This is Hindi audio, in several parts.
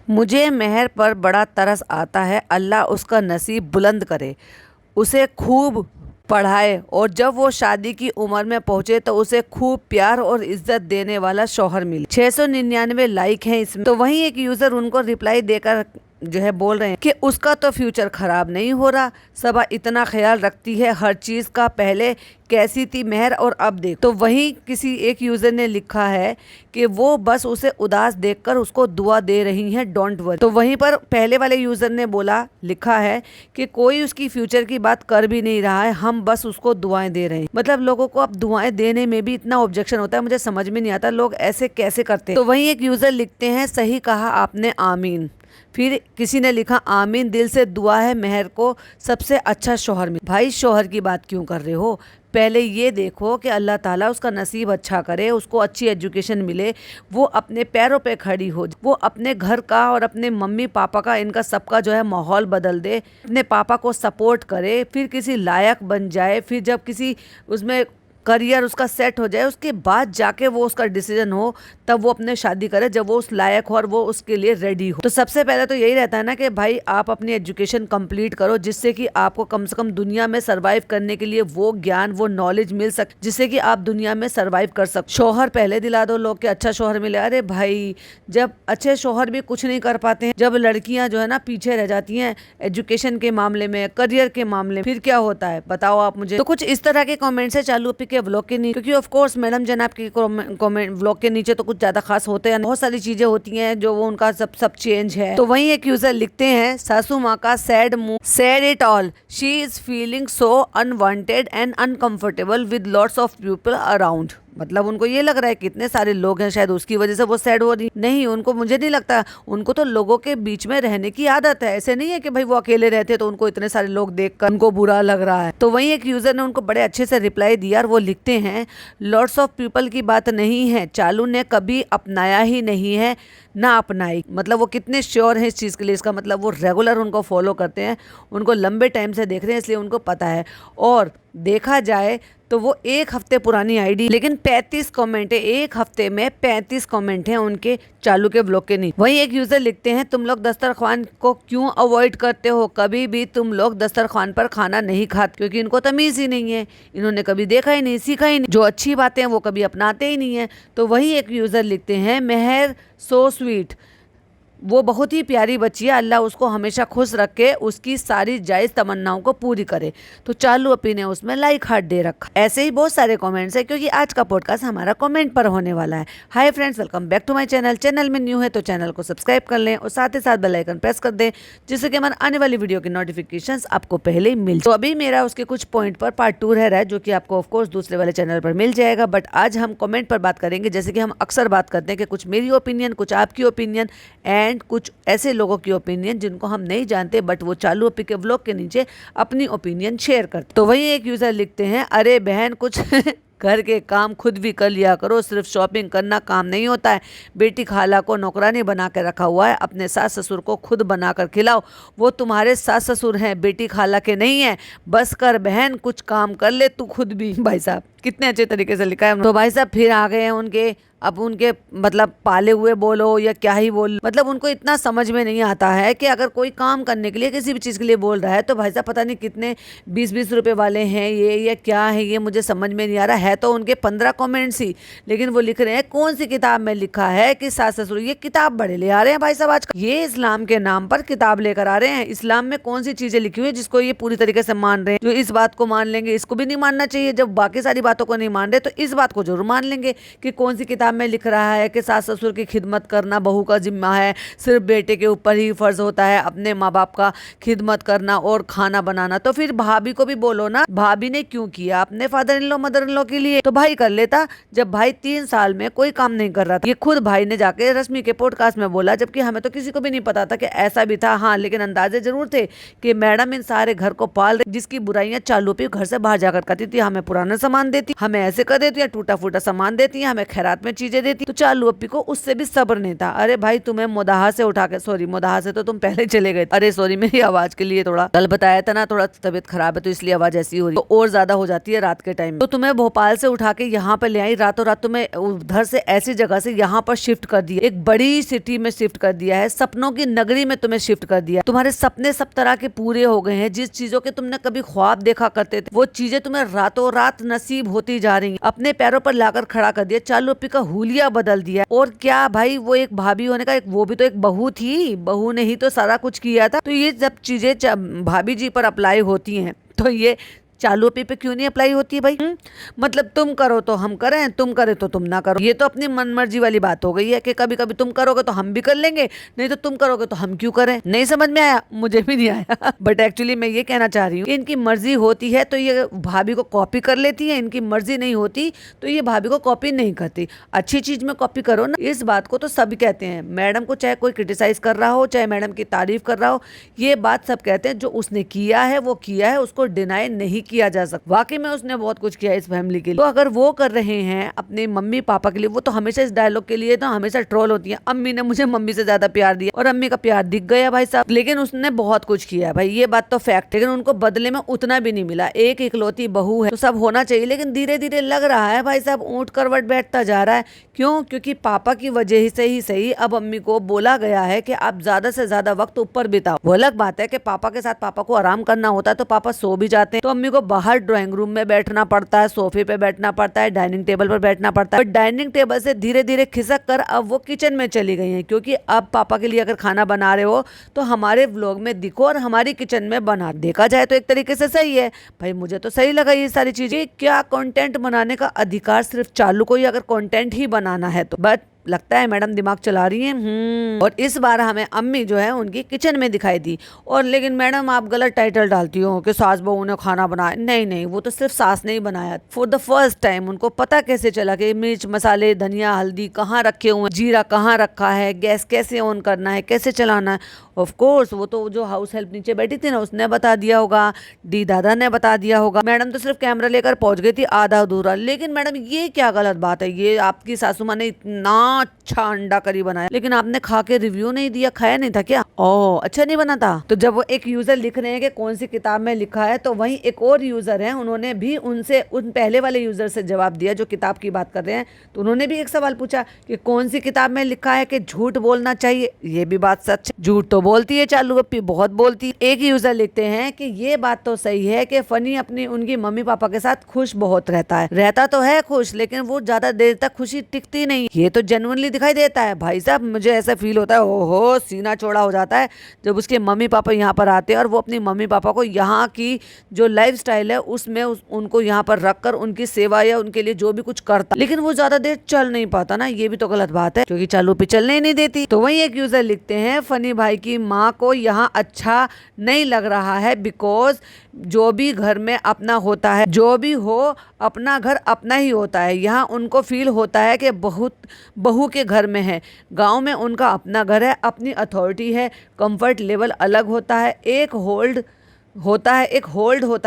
मुझे मेहर पर बड़ा तरस आता है, अल्लाह उसका नसीब बुलंद करे, उसे खूब पढ़ाए और जब वो शादी की उम्र में पहुंचे तो उसे खूब प्यार और इज्जत देने वाला शौहर मिले। 699 लाइक हैं इसमें। तो वहीं एक यूजर उनको रिप्लाई देकर जो है बोल रहे हैं कि उसका तो फ्यूचर खराब नहीं हो रहा, सबा इतना ख्याल रखती है हर चीज का, पहले कैसी थी मेहर और अब देख। तो वहीं किसी एक यूजर ने लिखा है कि वो बस उसे उदास देखकर उसको दुआ दे रही हैं, डोंट वरी। तो वहीं पर पहले वाले यूजर ने लिखा है कि कोई उसकी फ्यूचर की बात कर भी नहीं रहा है, हम बस उसको दुआएं दे रहे हैं। मतलब लोगों को अब दुआएं देने में भी इतना ऑब्जेक्शन होता है, मुझे समझ में नहीं आता लोग ऐसे कैसे करते हैं। तो वहीं एक यूजर लिखते हैं, सही कहा आपने, आमीन। फिर किसी ने लिखा, आमीन, दिल से दुआ है मेहर को सबसे अच्छा शौहर मिले। भाई शौहर की बात क्यों कर रहे हो, पहले ये देखो कि अल्लाह ताला उसका नसीब अच्छा करे, उसको अच्छी एजुकेशन मिले, वो अपने पैरों पे खड़ी हो, वो अपने घर का और अपने मम्मी पापा का, इनका सबका जो है माहौल बदल दे, अपने पापा को सपोर्ट करे, फिर किसी लायक बन जाए, फिर जब किसी उसमें करियर उसका सेट हो जाए उसके बाद जाके वो उसका डिसीजन हो, तब वो अपने शादी करे जब वो उस लायक हो और वो उसके लिए रेडी हो। तो सबसे पहले तो यही रहता है ना कि भाई आप अपनी एजुकेशन कंप्लीट करो, जिससे कि आपको कम से कम दुनिया में सरवाइव करने के लिए वो ज्ञान वो नॉलेज मिल सके, जिससे कि आप दुनिया में सरवाइव कर सको। शौहर पहले दिला दो लोग के अच्छा शौहर मिले, अरे भाई जब अच्छे शौहर भी कुछ नहीं कर पाते हैं, जब लड़कियां जो है ना पीछे रह जाती हैं एजुकेशन के मामले में, करियर के मामले में, फिर क्या होता है बताओ आप मुझे। तो कुछ इस तरह के कमेंट से चालू के व्लॉग के नीचे, क्योंकि ऑफ कोर्स मैडम जनाब के कमेंट व्लॉग के नीचे तो कुछ ज्यादा खास होते हैं, बहुत सारी चीजें होती हैं जो वो उनका सब चेंज है। तो वहीं एक यूजर लिखते हैं, सासू माँ का sad mood, sad it all, she is feeling so unwanted and uncomfortable with lots of people around. मतलब उनको ये लग रहा है कि इतने सारे लोग हैं, शायद उसकी वजह से वो सैड हो रही। नहीं, उनको, मुझे नहीं लगता, उनको तो लोगों के बीच में रहने की आदत है। ऐसे नहीं है कि भाई वो अकेले रहते तो उनको इतने सारे लोग देखकर उनको बुरा लग रहा है। तो वहीं एक यूजर ने उनको बड़े अच्छे से रिप्लाई दिया और वो लिखते हैं, लॉट्स ऑफ पीपल की बात नहीं है, चालू ने कभी अपनाया ही नहीं है ना अपनाई। मतलब वो कितने श्योर हैं इस चीज़ के लिए, इसका मतलब वो रेगुलर उनको फॉलो करते हैं, उनको लंबे टाइम से देख रहे हैं, इसलिए उनको पता है। और देखा जाए तो वो 1 हफ्ते पुरानी आईडी, लेकिन 35 कमेंट है, 1 हफ्ते में 35 कमेंट हैं उनके चालू के ब्लॉग के नीचे। वहीं एक यूजर लिखते हैं, तुम लोग दस्तरखान को क्यों अवॉइड करते हो, कभी भी तुम लोग दस्तरखान पर खाना नहीं खाते, क्योंकि इनको तमीज ही नहीं है, इन्होंने कभी देखा ही नहीं, सीखा ही नहीं, जो अच्छी बातें हैं वो कभी अपनाते ही नहीं है। तो वही एक यूजर लिखते हैं, मेहर सो स्वीट, वो बहुत ही प्यारी बच्ची है, अल्लाह उसको हमेशा खुश रखे, उसकी सारी जायज़ तमन्नाओं को पूरी करे। तो चालू अपी ने उसमें लाइक हार्ट दे रखा। ऐसे ही बहुत सारे कमेंट्स हैं, क्योंकि आज का पॉडकास्ट हमारा कमेंट पर होने वाला है। Hi friends, welcome back to my channel. Channel में न्यू है तो चैनल को सब्सक्राइब कर लें और साथ ही साथ बेल आइकन प्रेस कर दें, जिससे कि हमारे आने वाली वीडियो की नोटिफिकेशन आपको पहले ही मिल। तो अभी मेरा उसके कुछ पॉइंट पर पार्ट 2 रह रहा है, जो कि आपको ऑफकोर्स दूसरे वाले चैनल पर मिल जाएगा। बट आज हम कमेंट पर बात करेंगे, जैसे कि हम अक्सर बात करते हैं कि कुछ मेरी ओपिनियन, कुछ आपकी ओपिनियन एंड कुछ ऐसे लोगों की ओपिनियन जिनको हम नहीं जानते, बट वो चालू अपी के व्लॉग के नीचे अपनी ओपिनियन शेयर करते। तो वही एक यूजर लिखते हैं, अरे बहन कुछ घर के काम खुद भी कर लिया करो, सिर्फ शॉपिंग करना काम नहीं होता है। बेटी खाला को नौकरानी बना के रखा हुआ है, अपने सास ससुर को खुद बनाकर खिलाओ, वो तुम्हारे सास ससुर हैं, बेटी खाला के नहीं है। बस कर बहन, कुछ काम कर ले तू खुद भी। भाई साहब कितने अच्छे तरीके से लिखा है। तो भाई साहब फिर आ गए हैं उनके, अब उनके मतलब पाले हुए बोलो या क्या ही बोल, मतलब उनको इतना समझ में नहीं आता है कि अगर कोई काम करने के लिए किसी भी चीज़ के लिए बोल रहा है तो भाई साहब पता नहीं कितने 20-20 रुपए वाले हैं ये या क्या है ये, मुझे समझ में नहीं आ रहा है। तो उनके 15 कमेंट्स ही, लेकिन वो लिख रहे हैं कौन सी किताब में लिखा है कि सास ससुर, ये किताब बड़े ले आ रहे हैं भाई साहब आज। ये इस्लाम के नाम पर किताब लेकर आ रहे हैं। इस्लाम में कौन सी चीजें लिखी हुई है जिसको ये पूरी तरीके से मान रहे हैं। जो इस बात को मान लेंगे, इसको भी नहीं मानना चाहिए। जब बाकी सारी बातों को नहीं मान रहे तो इस बात को जरूर मान लेंगे कि कौन सी किताब में लिख रहा है कि सास ससुर की खिदमत करना बहू का जिम्मा है, सिर्फ बेटे के ऊपर ही फर्ज होता है अपने माँ बाप का खिदमत करना और खाना बनाना। तो फिर भाभी को भी बोलो ना, भाभी ने क्यों किया अपने father in law mother in law के लिए, तो भाई कर लेता। जब भाई 3 साल में कोई काम नहीं कर रहा था, ये खुद भाई ने जाके रश्मि के पॉडकास्ट में बोला, जबकि हमें तो किसी को भी नहीं पता था कि ऐसा भी था। हाँ, लेकिन अंदाजे जरूर थे कि मैडम इन सारे घर को पाल रही, जिसकी बुराइयां चालू पे घर से बाहर जाकर करती थी, हमें पुराना सामान देती, हमें ऐसे कर देती है, टूटा फूटा सामान देती है, हमें खैरात में चीजें देती। तो चालू अप्पी को उससे भी सब्र नहीं था। अरे भाई तुम्हें मोदाहा से उठा के, सॉरी मोदाहा से तो तुम पहले चले गए। अरे सॉरी मेरी आवाज के लिए थोड़ा, कल बताया था ना थोड़ा तबीयत खराब है तो इसलिए आवाज ऐसी हो रही है, तो और ज्यादा हो जाती है रात के टाइम। तो तुम्हें भोपाल से उठा के यहाँ पे ले आई, रातों रात तुम्हें उधर से ऐसी जगह से यहाँ पर शिफ्ट कर दिया, एक बड़ी सिटी में शिफ्ट कर दिया है, सपनों की नगरी में तुम्हें शिफ्ट कर दिया। तुम्हारे सपने सब तरह के पूरे हो गए हैं। जिस चीजों के तुमने कभी ख्वाब देखा करते थे वो चीजें तुम्हें रातों रात नसीब होती जा रही हैं। अपने पैरों पर लाकर खड़ा कर दिया। चालू अप्पी का हुलिया बदल दिया। और क्या भाई, वो एक भाभी होने का एक, वो भी तो एक बहू थी, बहू ने ही तो सारा कुछ किया था। तो ये जब चीजें भाभी जी पर अप्लाई होती हैं तो ये चालू अप्पी पे क्यों नहीं अप्लाई होती है भाई? मतलब तुम करो तो हम करें, तुम करे तो तुम ना करो। ये तो अपनी मनमर्जी वाली बात हो गई है कि कभी कभी तुम करोगे तो हम भी कर लेंगे, नहीं तो तुम करोगे तो हम क्यों करें। नहीं समझ में आया? मुझे भी नहीं आया बट एक्चुअली मैं ये कहना चाह रही हूँ, इनकी मर्जी होती है तो ये भाभी को कॉपी कर लेती है, इनकी मर्जी नहीं होती तो ये भाभी को कॉपी नहीं करती। अच्छी चीज में कॉपी करो ना, इस बात को तो सभी कहते हैं। मैडम को चाहे कोई क्रिटिसाइज कर रहा हो, चाहे मैडम की तारीफ कर रहा हो, ये बात सब कहते हैं। जो उसने किया है वो किया है, उसको डिनाई नहीं किया जा सकता। वाकई में उसने बहुत कुछ किया इस फैमिली के लिए। तो अगर वो कर रहे हैं अपने मम्मी पापा के लिए, वो तो हमेशा इस डायलॉग के लिए तो हमेशा ट्रोल होती है, अम्मी ने मुझे मम्मी से ज्यादा प्यार दिया, और अम्मी का प्यार दिख गया भाई साहब। लेकिन उसने बहुत कुछ किया है भाई, ये बात तो फैक्ट है। लेकिन उनको बदले में उतना भी नहीं मिला। एक इकलौती बहू है तो सब होना चाहिए, लेकिन धीरे धीरे लग रहा है भाई साहब ऊंट करवट बैठता जा रहा है। क्यों? क्योंकि पापा की वजह से ही सही अब अम्मी को बोला गया है कि आप ज्यादा से ज्यादा वक्त ऊपर बिताओ। वो अलग बात है कि पापा के साथ पापा को आराम करना होता है तो पापा सो भी जाते हैं, तो अम्मी को बाहर ड्राइंग रूम में बैठना पड़ता है, सोफे पे बैठना पड़ता है, डाइनिंग टेबल पर बैठना पड़ता है। और डाइनिंग टेबल से धीरे धीरे खिसक कर अब वो किचन में चली गई हैं, क्योंकि अब पापा के लिए अगर खाना बना रहे हो तो हमारे व्लॉग में दिखो और हमारी किचन में बना। देखा जाए तो एक तरीके से सही है भाई, मुझे तो सही लगा ये सारी चीजें। क्या कंटेंट बनाने का अधिकार सिर्फ चालू को ही अगर कंटेंट ही बनाना है तो, बट लगता है मैडम दिमाग चला रही हैं। और इस बार हमें अम्मी जो है उनकी किचन में दिखाई दी। और लेकिन मैडम आप गलत टाइटल डालती हो कि सास बहू ने खाना बनाया। नहीं नहीं, वो तो सिर्फ सास ने ही बनाया। फॉर द फर्स्ट टाइम उनको पता कैसे चला कि मिर्च मसाले धनिया हल्दी कहाँ रखे हुए हैं, जीरा कहाँ रखा है, गैस कैसे ऑन करना है, कैसे चलाना है। ऑफ कोर्स वो तो जो हाउस हेल्प नीचे बैठी थी ना उसने बता दिया होगा, डी दादा ने बता दिया होगा। मैडम तो सिर्फ कैमरा लेकर पहुंच गई थी आधा अधूरा। लेकिन मैडम ये क्या गलत बात है? ये आपकी सासू माँ ने इतना अच्छा अंडा करी बनाया, लेकिन आपने खा के रिव्यू नहीं दिया, खाया नहीं था क्या? ओह अच्छा नहीं बना था। तो जब वो एक यूजर लिख रहे हैं कि कौन सी किताब में लिखा है, तो वहीं एक और यूजर है, उन्होंने भी उनसे उन पहले वाले यूजर से जवाब दिया जो किताब की बात कर रहे हैं। तो उन्होंने भी एक सवाल पूछा कि कौन सी किताब में लिखा है कि झूठ बोलना चाहिए। ये भी बात सच है, झूठ तो बोलती है चालू अप्पी, बहुत बोलती है। एक यूजर लिखते हैं कि ये बात तो सही है कि फनी अपनी उनकी मम्मी पापा के साथ खुश बहुत रहता है। रहता तो है खुश, लेकिन वो ज्यादा देर तक खुशी टिकती नहीं। ये तो जेन्युइनली दिखाई देता है भाई साहब। मुझे ऐसा फील होता है, ओहो सीना चौड़ा हो जाता है जब उसके मम्मी पापा यहाँ पर आते हैं और वो अपनी मम्मी पापा को यहाँ की जो लाइफ स्टाइल है उसमें उनको यहाँ पर रखकर उनकी सेवा या उनके लिए जो भी कुछ करता, लेकिन वो ज्यादा देर चल नहीं पाता ना। ये भी तो गलत बात है, क्योंकि चालू पे चलने ही नहीं देती। तो वही एक यूजर लिखते हैं फनी भाई की माँ को यहाँ अच्छा नहीं लग रहा है, बिकॉज जो भी घर में अपना होता है, जो भी हो अपना घर अपना ही होता है। यहाँ उनको फील होता है कि बहुत बहू के घर में है। गांव में उनका अपना घर है, अपनी अथॉरिटी है, कंफर्ट लेवल अलग होता है, एक होल्ड होता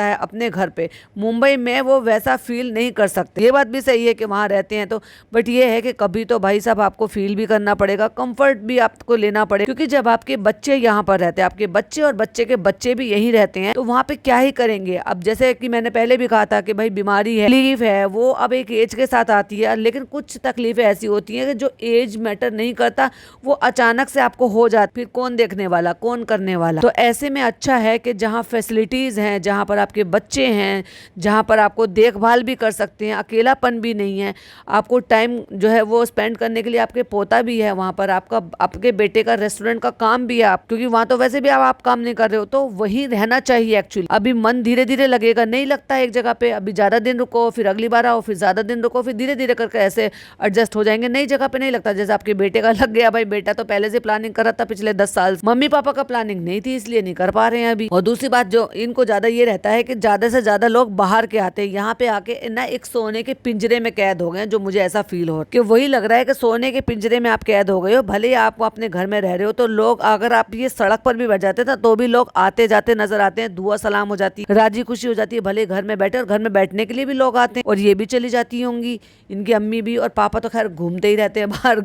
है अपने घर पे। मुंबई में वो वैसा फील नहीं कर सकते। ये बात भी सही है कि वहाँ रहते हैं तो, बट ये है कि कभी तो भाई साहब आपको फील भी करना पड़ेगा, कंफर्ट भी आपको लेना पड़ेगा, क्योंकि जब आपके बच्चे यहाँ पर रहते हैं, आपके बच्चे और बच्चे के बच्चे भी यहीं रहते हैं, तो वहाँ पे क्या ही करेंगे। अब जैसे कि मैंने पहले भी कहा था कि भाई बीमारी है, तकलीफ है, वो अब एक एज के साथ आती है, लेकिन कुछ तकलीफें ऐसी होती हैं कि जो एज मैटर नहीं करता, वो अचानक से आपको हो जाती, फिर कौन देखने वाला, कौन करने वाला। तो ऐसे में अच्छा है कि जहाँ फैसिलिटीज़ हैं, जहाँ पर आपके बच्चे हैं, जहाँ पर आपको देखभाल भी कर सकते हैं, अकेलापन भी नहीं है, आपको टाइम जो है वो स्पेंड करने के लिए आपके पोता भी है वहाँ पर, आपके बेटे का रेस्टोरेंट का काम भी है, आप क्योंकि वहाँ तो वैसे भी आप काम नहीं कर रहे हो, तो वहीं रहना चाहिए एक्चुअली। अभी मन धीरे धीरे लगेगा, नहीं लगता है एक जगह पे, अभी ज़्यादा दिन रुको, फिर अगली बार आओ, फिर ज़्यादा दिन रुको, फिर धीरे धीरे करके ऐसे एडजस्ट हो जाएंगे। नई जगह पे नहीं लगता। जैसे आपके बेटे का लग गया, भाई बेटा तो पहले से प्लानिंग कर रहा था पिछले 10 साल, मम्मी पापा का प्लानिंग नहीं थी इसलिए नहीं कर पा रहे हैं अभी। और दूसरी बात जो इनको ज़्यादा ये रहता है कि ज़्यादा से ज़्यादा लोग बाहर के आते हैं, यहाँ पे आके ना एक सोने के पिंजरे में कैद हो गए हैं, जो मुझे ऐसा फील हो कि वही लग रहा है कि सोने के पिंजरे में आप कैद हो गए हो। भले ही आप अपने घर में रह रहे हो, तो लोग अगर आप ये सड़क पर भी बैठ जाते थे तो भी लोग आते जाते नजर आते हैं, दुआ सलाम हो जाती है, राजी खुशी हो जाती है। भले घर में बैठे, और घर में बैठने के लिए भी लोग आते हैं, और ये भी चली जाती होंगी, इनकी अम्मी भी। और पापा तो खैर घूमते ही रहते हैं बाहर,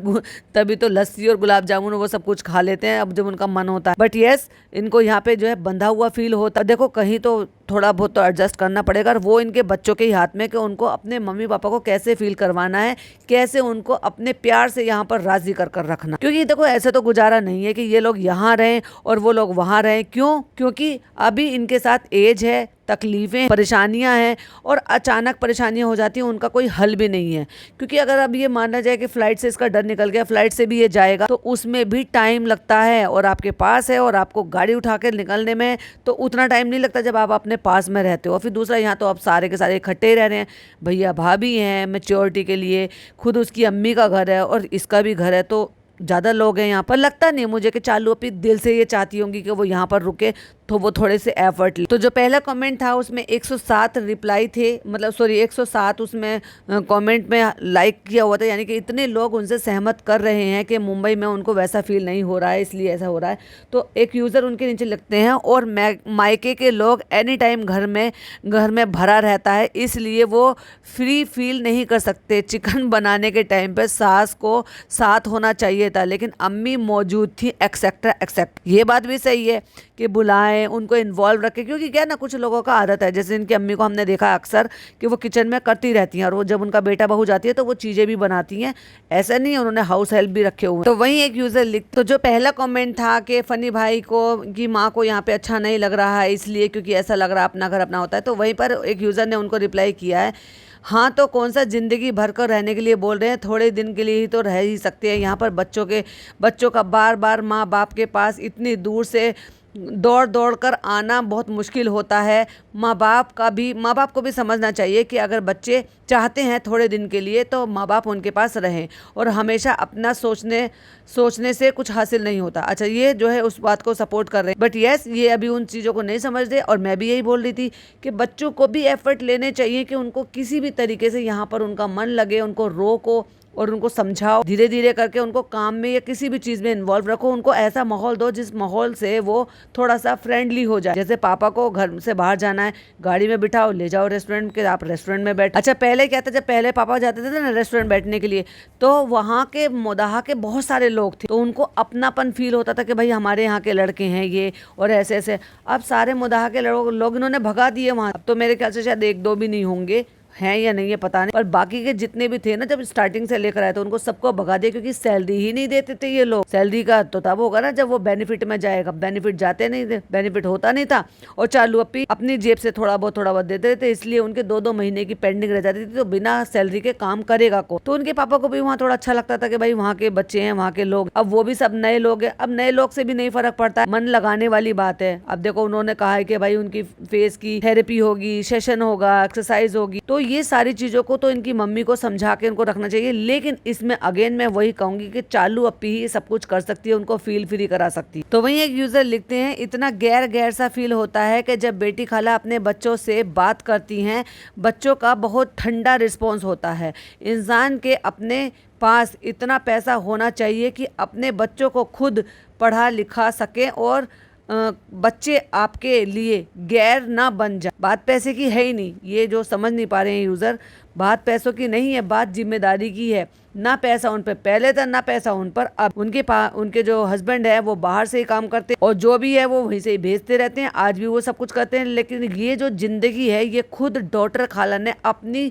तभी तो लस्सी और गुलाब जामुन वो सब कुछ खा लेते हैं अब जब उनका मन होता है। बट यस, इनको यहाँ पे जो है बंधा हुआ फील होता है। देखो कहीं तो थोड़ा बहुत तो एडजस्ट करना पड़ेगा, और वो इनके बच्चों के ही हाथ में कि उनको अपने मम्मी पापा को कैसे फील करवाना है, कैसे उनको अपने प्यार से यहाँ पर राजी कर कर रखना। क्योंकि देखो ऐसे तो गुजारा नहीं है कि ये लोग यहाँ रहें और वो लोग वहाँ रहें। क्यों? क्योंकि अभी इनके साथ एज है, तकलीफें, परेशानियां हैं, और अचानक परेशानियां हो जाती हैं, उनका कोई हल भी नहीं है। क्योंकि अगर अब ये माना जाए कि फ्लाइट से इसका डर निकल गया, फ्लाइट से भी ये जाएगा, तो उसमें भी टाइम लगता है, और आपके पास है और आपको गाड़ी उठा के निकलने में तो उतना टाइम नहीं लगता जब आप अपने पास में रहते हो। फिर दूसरा, यहाँ तो अब सारे के सारे इकट्ठे रह रहे हैं, भैया भाभी हैं मैच्योरिटी के लिए, खुद उसकी अम्मी का घर है और इसका भी घर है, तो ज़्यादा लोग हैं यहाँ पर। लगता नहीं मुझे कि चालू अपनी दिल से ये चाहती होंगी कि वो यहाँ पर रुके, तो वो थोड़े से एफर्ट ले। तो जो पहला कमेंट था उसमें 107 रिप्लाई थे, मतलब सॉरी 107 उसमें कमेंट में लाइक किया हुआ था, यानी कि इतने लोग उनसे सहमत कर रहे हैं कि मुंबई में उनको वैसा फील नहीं हो रहा है, इसलिए ऐसा हो रहा है। तो एक यूज़र उनके नीचे लिखते हैं, और मायके के लोग एनी टाइम घर में भरा रहता है, इसलिए वो फ्री फील नहीं कर सकते। चिकन बनाने के टाइम पे सास को साथ होना चाहिए था, लेकिन अम्मी मौजूद थी, एक्सेट्रा एक्सेप्ट। ये बात भी सही है कि बुलाएं, उनको इन्वॉल्व रखें, क्योंकि क्या ना कुछ लोगों का आदत है, जैसे इनकी अम्मी को हमने देखा अक्सर कि वो किचन में करती रहती हैं, और वो जब उनका बेटा बहू जाती है तो वो चीज़ें भी बनाती हैं, ऐसा नहीं उन्होंने हाउस हेल्प भी रखे हुए हैं। तो वहीं एक यूज़र लिख, तो जो पहला कमेंट था कि फ़नी भाई को की माँ को यहाँ पे अच्छा नहीं लग रहा है, इसलिए क्योंकि ऐसा लग रहा है अपना घर अपना होता है, तो वहीं पर एक यूज़र ने उनको रिप्लाई किया है, हाँ तो कौन सा ज़िंदगी भर कर रहने के लिए बोल रहे हैं, थोड़े दिन के लिए ही तो रह ही सकते हैं। यहाँ पर बच्चों का बार बार माँ बाप के पास इतनी दूर से दौड़ दौड़ कर आना बहुत मुश्किल होता है। माँ बाप को भी समझना चाहिए कि अगर बच्चे चाहते हैं थोड़े दिन के लिए, तो माँ बाप उनके पास रहें, और हमेशा अपना सोचने से कुछ हासिल नहीं होता। अच्छा, ये जो है उस बात को सपोर्ट कर रहे हैं, बट यस, ये अभी उन चीज़ों को नहीं समझ रहे। और मैं भी यही बोल रही थी कि बच्चों को भी एफर्ट लेने चाहिए कि उनको किसी भी तरीके से यहाँ पर उनका मन लगे, उनको रोको और उनको समझाओ, धीरे धीरे करके उनको काम में या किसी भी चीज़ में इन्वॉल्व रखो, उनको ऐसा माहौल दो जिस माहौल से वो थोड़ा सा फ्रेंडली हो जाए। जैसे पापा को घर से बाहर जाना है, गाड़ी में बिठाओ, ले जाओ रेस्टोरेंट के, आप रेस्टोरेंट में बैठ। अच्छा, पहले क्या था, जब पहले पापा जाते थे ना रेस्टोरेंट बैठने के लिए, तो वहाँ के मोदाहा के बहुत सारे लोग थे, तो उनको अपनापन फील होता था कि भाई हमारे यहाँ के लड़के हैं ये, और ऐसे ऐसे। अब सारे मोदाहा के लोग इन्होंने भगा दिए वहाँ। अब तो मेरे ख्याल से शायद 1-2 भी नहीं होंगे, हैं या नहीं है पता नहीं, पर बाकी के जितने भी थे ना, जब स्टार्टिंग से लेकर आए तो उनको सबको भगा दिया, क्योंकि सैलरी ही नहीं देते थे ये लोग। सैलरी का तो तब होगा ना जब वो बेनिफिट में जाएगा, बेनिफिट जाते नहीं थे, बेनिफिट होता नहीं था, और चालू अपनी जेब से थोड़ा बहुत देते थे, इसलिए उनके 2-2 महीने की पेंडिंग रह जाती थी। तो बिना सैलरी के काम करेगा को, तो उनके पापा को भी वहाँ थोड़ा अच्छा लगता था कि भाई वहाँ के बच्चे हैं, वहाँ के लोग, अब वो भी सब नए लोग हैं। अब नए लोग से भी नहीं फर्क पड़ता है, मन लगाने वाली बात है। अब देखो उन्होंने कहा है कि भाई उनकी फेस की थेरेपी होगी, सेशन होगा, एक्सरसाइज होगी, तो ये सारी चीजों को तो इनकी मम्मी को समझा के उनको रखना चाहिए। लेकिन इसमें अगेन मैं वही कहूंगी कि चालू अपी ही सब कुछ कर सकती है, उनको फील फ्री करा सकती है। तो वहीं एक यूजर लिखते हैं, इतना गैर सा फील होता है कि जब बेटी खाला अपने बच्चों से बात करती हैं, बच्चों का बहुत ठंडा रिस्पॉन्स होता है। इंसान के अपने पास इतना पैसा होना चाहिए कि अपने बच्चों को खुद पढ़ा लिखा सके, और बच्चे आपके लिए गैर ना बन जाए। बात पैसे की है ही नहीं, ये जो समझ नहीं पा रहे हैं यूज़र, बात पैसों की नहीं है, बात जिम्मेदारी की है। ना पैसा उन पर पहले था, ना पैसा उन पर अब। उनके जो हस्बैंड है वो बाहर से ही काम करते हैं, और जो भी है वो वहीं से ही भेजते रहते हैं, आज भी वो सब कुछ करते हैं। लेकिन ये जो जिंदगी है, ये खुद डॉटर खाला ने अपनी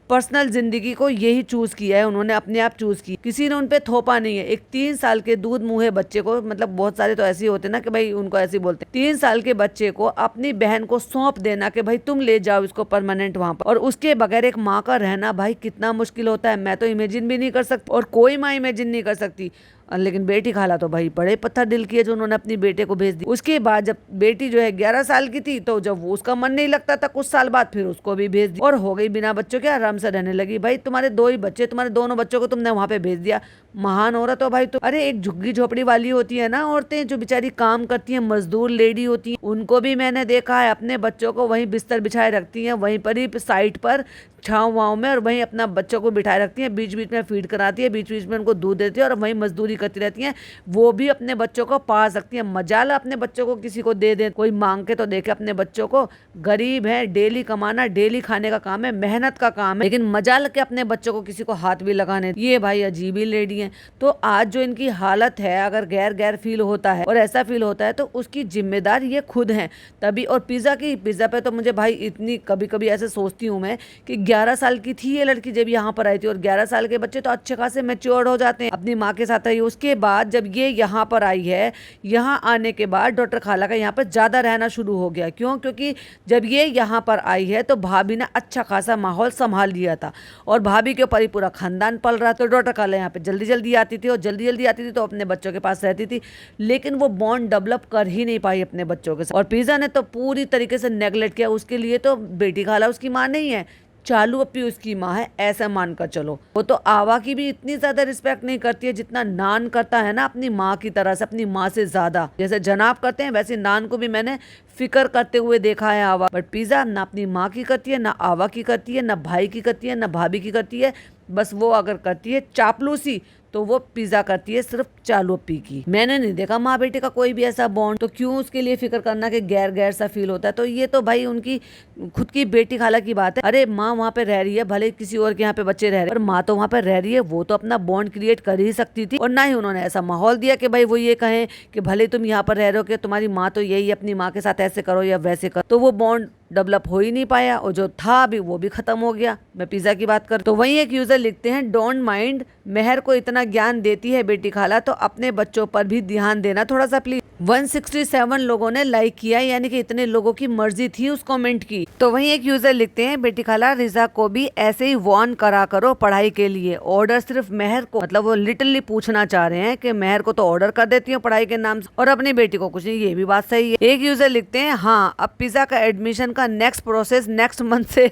पर्सनल जिंदगी को यही चूज किया है, उन्होंने अपने आप चूज की, किसी ने उन पे थोपा नहीं है। एक 3 साल के दूध मुँहे बच्चे को, मतलब बहुत सारे तो ऐसे ही होते ना कि भाई उनको ऐसे ही बोलते हैं, 3 साल के बच्चे को अपनी बहन को सौंप देना कि भाई तुम ले जाओ इसको परमानेंट वहां पर, और उसके बगैर एक माँ का रहना भाई कितना मुश्किल होता है, मैं तो इमेजिन भी नहीं कर सकती, और कोई माँ इमेजिन नहीं कर सकती। लेकिन बेटी खाला तो भाई बड़े पत्थर दिल की है जो उन्होंने अपनी बेटे को भेज दी। उसके बाद जब बेटी जो है 11 साल की थी तो जब वो उसका मन नहीं लगता था कुछ साल बाद फिर उसको भी भेज दिया और हो गई बिना बच्चों के आराम से रहने लगी। भाई तुम्हारे 2 ही बच्चे, तुम्हारे दोनों बच्चों को तुमने वहां पे भेज दिया, महान औरत हो भाई। तो अरे एक झुग्गी झोपड़ी वाली होती है ना औरतें जो बेचारी काम करती हैं, मजदूर लेडी होती हैं, उनको भी मैंने देखा है अपने बच्चों को वहीं बिस्तर बिछाए रखती हैं, वहीं पर ही साइड पर छाँव वाँव में, और वहीं अपना बच्चों को बिठाए रखती हैं, बीच बीच में फीड कराती है, बीच बीच में उनको दूध देती है और वहीं मजदूरी करती रहती हैं। वो भी अपने बच्चों को पाल सकती हैं। मजाल अपने बच्चों को किसी को दे दे, कोई मांग के तो देखे अपने बच्चों को। गरीब है, डेली कमाना, डेली खाने का काम है, मेहनत का काम है, लेकिन मजाल के अपने बच्चों को किसी को हाथ भी लगाने। ये भाई अजीब ही लेडी है। तो आज जो इनकी हालत है, अगर गैर गैर फील होता है और ऐसा फील होता है तो उसकी जिम्मेदार ये खुद है तभी। और पिज्जा पे तो मुझे भाई इतनी कभी कभी ऐसे सोचती हूँ मैं कि 11 साल की थी ये लड़की जब यहाँ पर आई थी, और 11 साल के बच्चे तो अच्छे खासे मैच्योर हो जाते हैं, अपनी माँ के साथ आई। उसके बाद जब ये यहाँ पर आई है, यहाँ आने के बाद डॉक्टर खाला का यहाँ पर ज़्यादा रहना शुरू हो गया। क्यों? क्योंकि जब ये यहाँ पर आई है तो भाभी ने अच्छा खासा माहौल संभाल लिया था और भाभी के ऊपर ही पूरा खानदान पल रहा। तो डॉक्टर खाला यहाँ पे जल्दी जल्दी आती थी और जल्दी जल्दी आती थी तो अपने बच्चों के पास रहती थी, लेकिन वो बॉन्ड डेवलप कर ही नहीं पाई अपने बच्चों के साथ। और पिज़्ज़ा ने तो पूरी तरीके से नेगलेक्ट किया। उसके लिए तो बेटी खाला उसकी माँ नहीं है, चालू अपी उसकी माँ है, ऐसा मानकर चलो। वो तो आवा की भी इतनी ज्यादा रिस्पेक्ट नहीं करती है जितना नान करता है ना अपनी माँ की तरह से, अपनी माँ से ज्यादा। जैसे जनाब करते हैं वैसे नान को भी मैंने फिक्र करते हुए देखा है आवा। बट पिज़्ज़ा ना अपनी माँ की करती है, ना आवा की करती है, ना भाई की करती है, ना भाभी की करती है। बस वो अगर करती है चापलूसी तो वो पिज़्ज़ा करती है सिर्फ चालू अपी की। मैंने नहीं देखा माँ बेटे का कोई भी ऐसा बॉन्ड, तो क्यों उसके लिए फिक्र करना कि गैर गैर सा फील होता है। तो ये तो भाई उनकी खुद की बेटी खाला की बात है। अरे माँ वहाँ पे रह रही है, भले किसी और के यहाँ पे बच्चे रह रहे हैं, पर माँ तो वहाँ पे रह रही है, वो तो अपना बॉन्ड क्रिएट कर ही सकती थी। और ना ही उन्होंने ऐसा माहौल दिया कि भाई वो ये कहें कि भले तुम यहाँ पर रह रहे हो कि तुम्हारी माँ तो यही अपनी माँ के साथ ऐसे करो या वैसे करो। तो वो बॉन्ड डेवलप हो ही नहीं पाया और जो था अभी वो भी खत्म हो गया। मैं पिज़्ज़ा की बात कर तो वहीं एक यूजर लिखते हैं, डोंट माइंड, मेहर को इतना ज्ञान देती है बेटी खाला तो अपने बच्चों पर भी ध्यान देना थोड़ा सा प्लीज। 167 लोगों ने लाइक किया, यानी कि इतने लोगों की मर्जी थी उस कमेंट की। तो वहीं एक यूजर लिखते हैं, बेटी खाला रिजा को भी ऐसे ही वार्न करा करो पढ़ाई के लिए, ऑर्डर सिर्फ मेहर को, मतलब वो लिटरली पूछना चाह रहे हैं कि मेहर को तो ऑर्डर कर देती हूँ पढ़ाई के नाम से और अपनी बेटी को कुछ नहीं। ये भी बात सही है। एक यूजर लिखते हैं, हाँ अब पिज़्ज़ा का एडमिशन का नेक्स्ट प्रोसेस नेक्स्ट मंथ से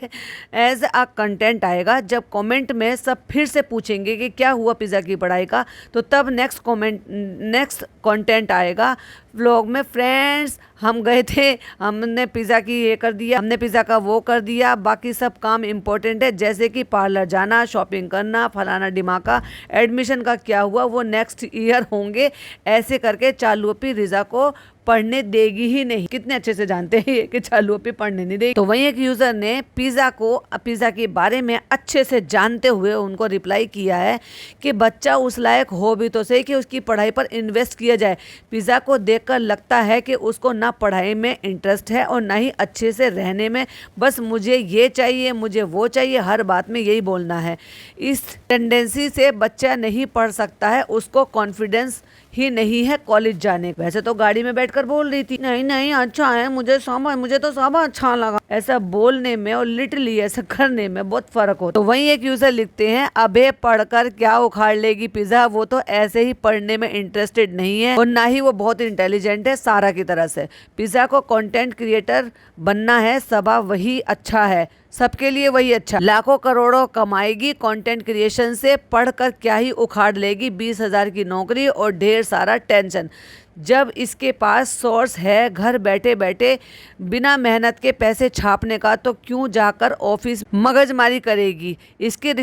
एज अ कंटेंट आएगा। जब कमेंट में सब फिर से पूछेंगे कि क्या हुआ पिज़्ज़ा की पढ़ाई का, तो तब नेक्स्ट कंटेंट आएगा व्लॉग में। फ्रेंड्स हम गए थे, हमने पिज़्ज़ा की ये कर दिया, हमने पिज़्ज़ा का वो कर दिया, बाकी सब काम इम्पोर्टेंट है जैसे कि पार्लर जाना, शॉपिंग करना, फलाना डिमाका। एडमिशन का क्या हुआ वो नेक्स्ट ईयर होंगे। ऐसे करके चालू अपी रिजा को पढ़ने देगी ही नहीं। कितने अच्छे से जानते हैं कि चालू अपी पढ़ने नहीं देगी। तो वहीं एक यूजर ने पिज़्ज़ा के बारे में अच्छे से जानते हुए उनको रिप्लाई किया है कि बच्चा उस लायक हो भी तो सही कि उसकी पढ़ाई पर इन्वेस्ट किया जाए। पिज़्ज़ा को देखकर लगता है कि उसको ना पढ़ाई में इंटरेस्ट है और ना ही अच्छे से रहने में, बस मुझे ये चाहिए, मुझे वो चाहिए, हर बात में यही बोलना है। इस टेंडेंसी से बच्चा नहीं पढ़ सकता है, उसको कॉन्फिडेंस ही नहीं है कॉलेज जाने। वैसे तो गाड़ी में बैठकर बोल रही थी, नहीं नहीं अच्छा है, मुझे तो सब अच्छा लगा। ऐसा बोलने में और लिटरली ऐसा करने में बहुत फर्क होता। तो वहीं एक यूजर लिखते हैं, अबे पढ़कर क्या उखाड़ लेगी पिज़्ज़ा, वो तो ऐसे ही पढ़ने में इंटरेस्टेड नहीं है और ना ही वो बहुत इंटेलिजेंट है सारा की तरह से। पिज़्ज़ा को कंटेंट क्रिएटर बनना है, सबा वही अच्छा है, सबके लिए वही अच्छा। लाखों करोड़ों कमाएगी कंटेंट क्रिएशन से, पढ़कर क्या ही उखाड़ लेगी 20,000 की नौकरी और ढेर सारा टेंशन। जब इसके पास सोर्स है घर बैठे बैठे बिना मेहनत के पैसे छापने का, तो क्यों जाकर ऑफिस मगजमारी करेगी। इसके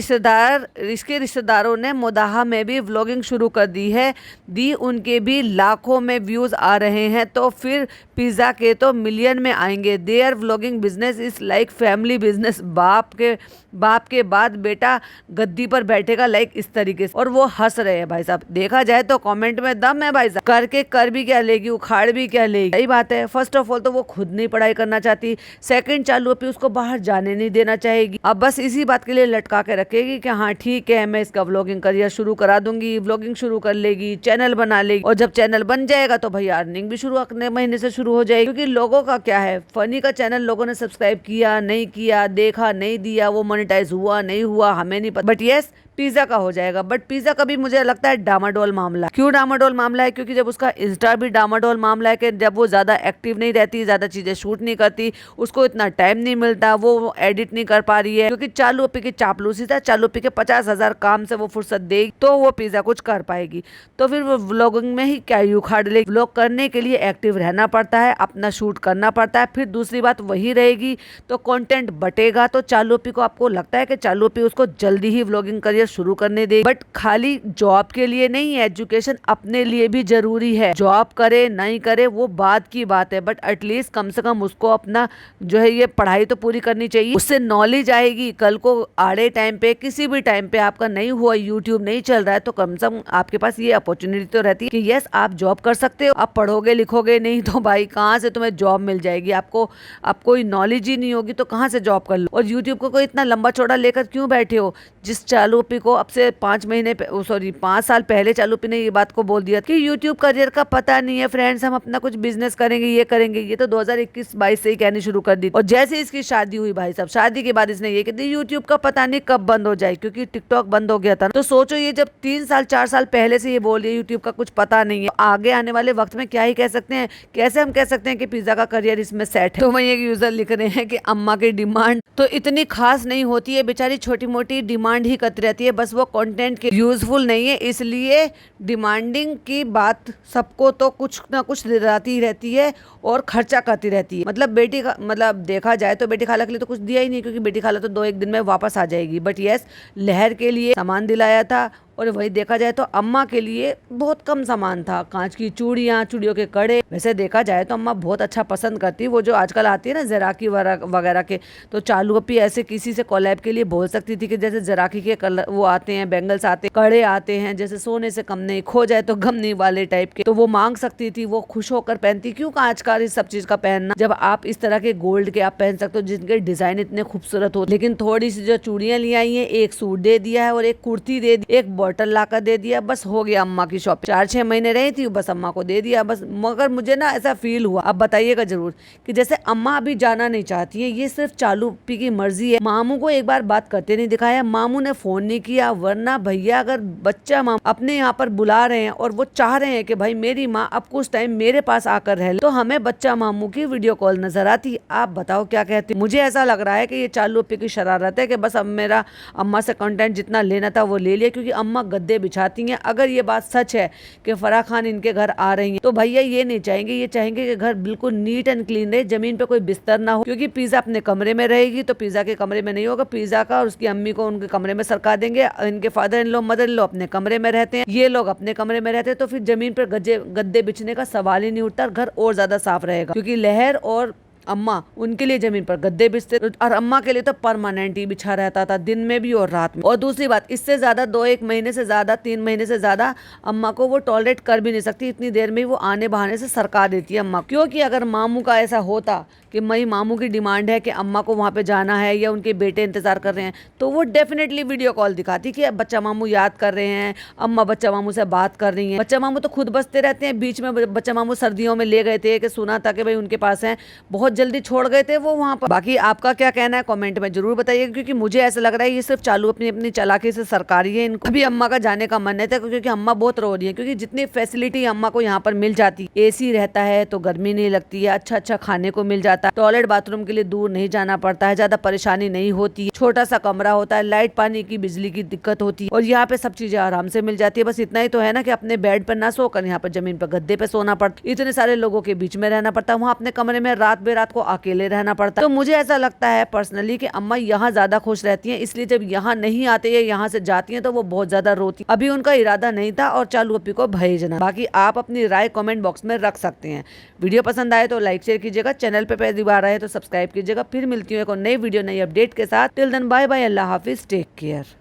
रिश्तेदारों ने मुदाहा में भी व्लॉगिंग शुरू कर दी उनके भी लाखों में व्यूज आ रहे हैं, तो फिर पिज़्ज़ा के तो मिलियन में आएंगे। Their vlogging business is like family business. बाप के बाद बेटा गद्दी पर बैठेगा लाइक इस तरीके से। और वो हंस रहे हैं भाई साहब। देखा जाए तो कमेंट में दम है भाई साहब, करके कर भी क्या लेगी, उखाड़ भी क्या लेगी। सही बात है। फर्स्ट ऑफ ऑल तो वो खुद नहीं पढ़ाई करना चाहती, सेकंड चालू अपनी उसको बाहर जाने नहीं देना चाहेगी। अब बस इसी बात के लिए लटका के रखेगी कि हाँ ठीक है मैं इसका व्लॉगिंग करियर शुरू करा दूंगी, व्लॉगिंग शुरू कर लेगी, चैनल बना लेगी, और जब चैनल बन जाएगा तो भाई अर्निंग भी शुरू अगले महीने से शुरू हो जाएगी। क्योंकि लोगों का क्या है, फनी का चैनल लोगों ने सब्सक्राइब किया नहीं किया, देखा नहीं दिया, वो मोनेटाइज हुआ नहीं हुआ, हमें नहीं पता। बट यस पिज्जा का हो जाएगा। बट पिज्जा का भी मुझे लगता है डामाडोल मामला। क्यों डामाडोल मामला है? क्योंकि जब उसका इंस्टा भी डामाडोल मामला है कि जब वो ज्यादा एक्टिव नहीं रहती, ज्यादा चीजें शूट नहीं करती, उसको इतना टाइम नहीं मिलता, वो एडिट नहीं कर पा रही है, क्योंकि चालू अपी की चापलूसी था। चालू अपी के 50,000 काम से वो फुर्सत देगी तो वो पिज्जा कुछ कर पाएगी। तो फिर वो व्लॉगिंग में ही क्या यू उखाड़ लेगी। व्लॉग करने के लिए एक्टिव रहना पड़ता है, अपना शूट करना पड़ता है। फिर दूसरी बात वही रहेगी तो कंटेंट बटेगा। तो चालू अपी को, आपको लगता है कि चालू अपी उसको जल्दी ही व्लॉगिंग करियर शुरू करने दे? बट खाली जॉब के लिए नहीं है, एजुकेशन अपने लिए भी जरूरी है। जॉब करे नहीं करे वो बात की बात है, बट एटलीस्ट कम से कम उसको अपना जो है ये पढ़ाई तो पूरी करनी चाहिए। उससे नॉलेज आएगी। कल को आड़े टाइम पे, किसी भी टाइम पे आपका नहीं हुआ, यूट्यूब नहीं चल रहा है, तो कम से कम आपके पास ये अपॉर्चुनिटी तो रहती है कि यस आप जॉब कर सकते हो। आप पढ़ोगे लिखोगे नहीं तो भाई कहाँ से तुम्हें जॉब मिल जाएगी? आपको अब कोई नॉलेज ही नहीं होगी तो कहाँ से जॉब कर लो? और यूट्यूब को कोई इतना लंबा चौड़ा लेकर क्यों बैठे हो? जिस चालू अपी को अब से 5 साल पहले चालू अपी ने ये बात को बोल दिया कि यूट्यूब करियर का पता नहीं है फ्रेंड्स, हम अपना कुछ बिजनेस करेंगे, ये करेंगे, ये तो 2021-22 से ही कहनी शुरू कर दी। और जैसे इसकी शादी हुई भाई साहब, शादी के बाद इसने ये कह दी यूट्यूब का पता नहीं कब बंद हो जाए, क्योंकि टिकटॉक बंद हो गया था। तो सोचो ये जब 3-4 साल पहले से ये बोल रही है यूट्यूब का कुछ पता नहीं है, आगे आने वाले वक्त में क्या ही कह सकते हैं? कैसे हम कह सकते हैं कि पिज्जा का करियर इसमें सेट है? तो वही एक यूजर लिख रहे हैं कि अम्मा की डिमांड तो इतनी खास नहीं होती है, बेचारी छोटी मोटी डिमांड ही करती रहती है, बस वो कंटेंट के यूजफुल नहीं है, इसलिए डिमांडिंग की बात सबको तो कुछ ना कुछ दिलाती रहती है और खर्चा करती रहती है। मतलब बेटी का, मतलब देखा जाए तो बेटी खाला के लिए तो कुछ दिया ही नहीं, क्योंकि बेटी खाला तो 2-1 दिन में वापस आ जाएगी। बट यस, लहर के लिए सामान दिलाया था। और वही देखा जाए तो अम्मा के लिए बहुत कम सामान था। कांच की चूड़ियाँ, चूड़ियों के कड़े। वैसे देखा जाए तो अम्मा बहुत अच्छा पसंद करती, वो जो आजकल आती है ना ज़राकी वगैरह के, तो चालू अपी ऐसे किसी से कोलैब के लिए बोल सकती थी कि जैसे ज़राकी के कलर वो आते हैं, बैंगल्स आते हैं, कड़े आते हैं, जैसे सोने से कम नहीं, खो जाए तो गम नहीं वाले टाइप के, तो वो मांग सकती थी, वो खुश होकर पहनती। क्यों कांच का इस सब चीज़ का पहनना, जब आप इस तरह के गोल्ड के आप पहन सकते हो जिनके डिजाइन इतने खूबसूरत हो। लेकिन थोड़ी सी जो चूड़ियाँ ले आई हैं, एक सूट दे दिया है और एक कुर्ती दे दी, एक बॉटल लाकर दे दिया, बस हो गया अम्मा की शॉपिंग। 4-6 महीने रही थी, बस अम्मा को दे दिया बस। मगर मुझे ना ऐसा फील हुआ, अब बताइएगा जरूर, कि जैसे अम्मा अभी जाना नहीं चाहती है, ये सिर्फ चालू अपी की मर्जी है। मामू को एक बार बात करते नहीं दिखाया, मामू ने फोन नहीं किया, वरना भैया अगर बच्चा मामू अपने यहाँ पर बुला रहे हैं और वो चाह रहे हैं कि भाई मेरी माँ अब कुछ टाइम मेरे पास आकर रह ले, तो हमें बच्चा मामू की वीडियो कॉल नजर आती। आप बताओ क्या कहते? मुझे ऐसा लग रहा है कि ये चालू अपी की शरारत है कि बस अब मेरा अम्मा से कंटेंट जितना लेना था वो ले लिया, क्योंकि अम्मा गद्दे बिछाती हैं। अगर ये बात सच है कि फराह खान इनके घर आ रही हैं, तो भैया ये नहीं चाहेंगे, ये चाहेंगे कि घर बिल्कुल नीट एंड क्लीन रहे, जमीन पे कोई बिस्तर ना हो, क्योंकि पिज्जा अपने कमरे में रहेगी तो पिज्जा के कमरे में नहीं होगा। पिज्जा का और उसकी अम्मी को उनके कमरे में सरका देंगे। इनके father in law, mother in law अपने कमरे में रहते हैं, ये लोग अपने कमरे में रहते हैं, तो फिर जमीन पर गद्दे बिछने का सवाल ही नहीं उठता। घर और ज्यादा साफ रहेगा, क्योंकि लहर और अम्मा उनके लिए जमीन पर गद्दे बिछते, और अम्मा के लिए तो परमानेंट ही बिछा रहता था, दिन में भी और रात में। और दूसरी बात, इससे ज्यादा 2-1 महीने से ज्यादा, 3 महीने से ज्यादा अम्मा को वो टॉलरेट कर भी नहीं सकती। इतनी देर में वो आने बहाने से सरका देती है अम्मा। क्योंकि अगर मामू का ऐसा होता कि मई मामू की डिमांड है कि अम्मा को वहाँ पे जाना है या उनके बेटे इंतजार कर रहे हैं, तो वो डेफिनेटली वीडियो कॉल दिखाती कि बच्चा मामू याद कर रहे हैं, अम्मा बच्चा मामू से बात कर रही हैं। बच्चा मामू तो खुद बसते रहते हैं। बीच में बच्चा मामू सर्दियों में ले गए थे कि सुना था कि भाई उनके पास है, बहुत जल्दी छोड़ गए थे वो वहाँ पर। बाकी आपका क्या कहना है कमेंट में जरूर बताइए, क्योंकि मुझे ऐसा लग रहा है ये सिर्फ चालू अपनी अपनी चालाकी से सरकारी है। इनको भी अम्मा का जाने का मन है था, क्योंकि अम्मा बहुत रो रही है, क्योंकि जितनी फैसिलिटी अम्मा को यहाँ पर मिल जाती, एसी रहता है तो गर्मी नहीं लगती है, अच्छा अच्छा खाने को मिल जाता है, टॉयलेट बाथरूम के लिए दूर नहीं जाना पड़ता है, ज्यादा परेशानी नहीं होती, छोटा सा कमरा होता है, लाइट पानी की बिजली की दिक्कत होती है, और यहाँ पे सब चीजें आराम से मिल जाती है। बस इतना ही तो है ना कि अपने बेड पर ना सोकर यहाँ पर जमीन पर गद्दे पे सोना पड़ता, इतने सारे लोगों के बीच में रहना पड़ता है, वहाँ अपने कमरे में रात बेरात को अकेले रहना पड़ता है। तो मुझे ऐसा लगता है पर्सनली कि अम्मा यहाँ ज्यादा खुश रहती हैं, इसलिए जब यहाँ नहीं आते या यहाँ से जाती हैं तो वो बहुत ज्यादा रोती। अभी उनका इरादा नहीं था और चालू अपी को भेजना। बाकी आप अपनी राय कमेंट बॉक्स में रख सकते हैं। वीडियो पसंद आए तो लाइक शेयर कीजिएगा, चैनल पे पहली बार आए तो सब्सक्राइब कीजिएगा। फिर मिलती हूँ एक नई वीडियो नई अपडेट के साथ। टिल देन बाय बाय, अल्लाह हाफिज, टेक केयर।